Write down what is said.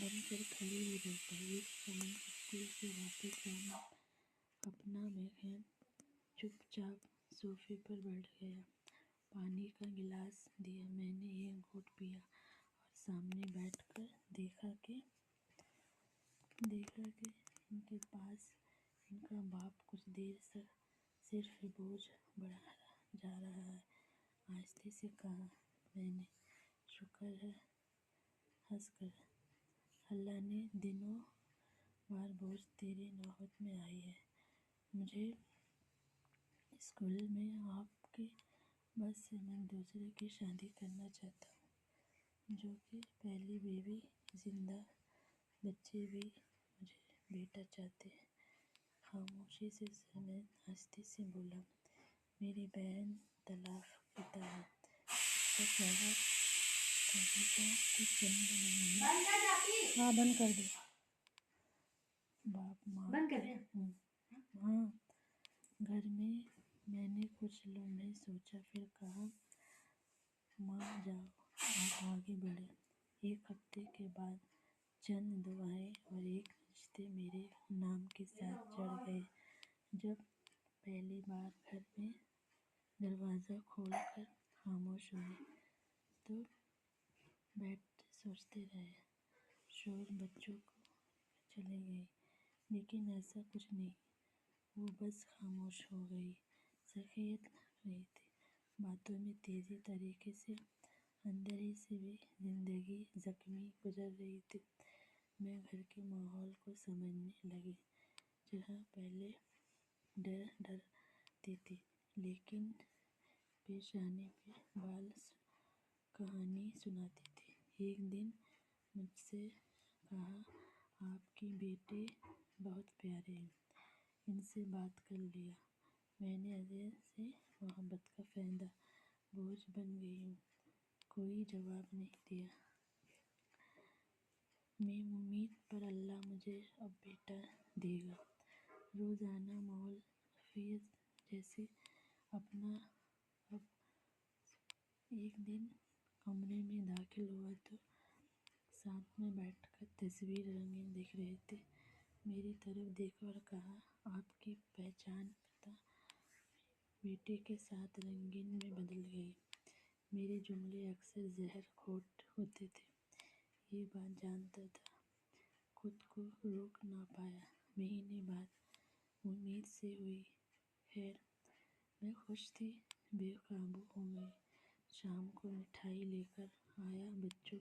बन कर खड़े ही रहता। एक समय स्कूल से वापस आना अपना मैं चुपचाप सोफे पर बैठ गया। पानी का गिलास दिया, मैंने एक घूंट पिया और सामने बैठकर देखा कि इनके पास इनका बाप कुछ देर से सिर्फ बोझ बढ़ा जा रहा है। आहिस्ते से कहा मैंने, शुक्र है हंसकर, अल्लाह ने दिनों बार बोझ तेरी नौबत में आई है। मुझे स्कूल में आपके बस से मैं दूसरे की शादी करना चाहता हूँ, जो कि पहली बीवी जिंदा, बच्चे भी मुझे बेटा चाहते हैं। खामोशी से मैं आहिस्ते से बोला, मेरी बहन तलाक शुदा है। उसका जवाब कहने का कुछ बंद नहीं है। हाँ बंद कर दो। बाप माँ बंद कर दे। हाँ। घर में मैंने कुछ लम्हे सोचा, फिर कहा माँ जाओ, आप आगे बढ़े। एक हफ्ते के बाद चंद दुआएं और एक रिश्ते मेरे नाम के साथ चढ़ गए। जब पहली बार घर में दरवाज़ा खोलकर खामोश हुए तो बैठ सोचते रहे, शोर बच्चों को चले गए, लेकिन ऐसा कुछ नहीं। वो बस खामोश हो गई। सखेत लग रही थी, बातों में तेज़ी तरीके से, अंदर ही से भी जिंदगी जख्मी गुजर रही थी। मैं घर के माहौल को समझने लगी, जहाँ पहले डरती थी, लेकिन पेश आने पे बाल कहानी सुनाती थी। एक दिन मुझसे कहा, आपके बेटे बहुत प्यारे हैं, इनसे बात कर लिया। मैंने अजय से मोहब्बत का फैंदा, बोझ बन गई हूँ। कोई जवाब नहीं दिया। मैं उम्मीद पर अल्लाह मुझे अब बेटा देगा। रोज़ाना माहौल हफीज जैसे अपना। अब एक दिन कमरे में दाखिल हुआ तो साथ में बैठकर तस्वीर रंगीन दिख रहे थे। मेरी तरफ देखा और कहा, आपकी पहचान पता बेटे के साथ रंगीन में बदल गई। मेरे जुमले अक्सर जहर खोट होते थे, ये बात जानता था, खुद को रोक ना पाया। महीने बाद उम्मीद से हुई खैर। मैं खुश थी, बेकाबू हो गई। शाम को मिठाई लेकर आया, बच्चों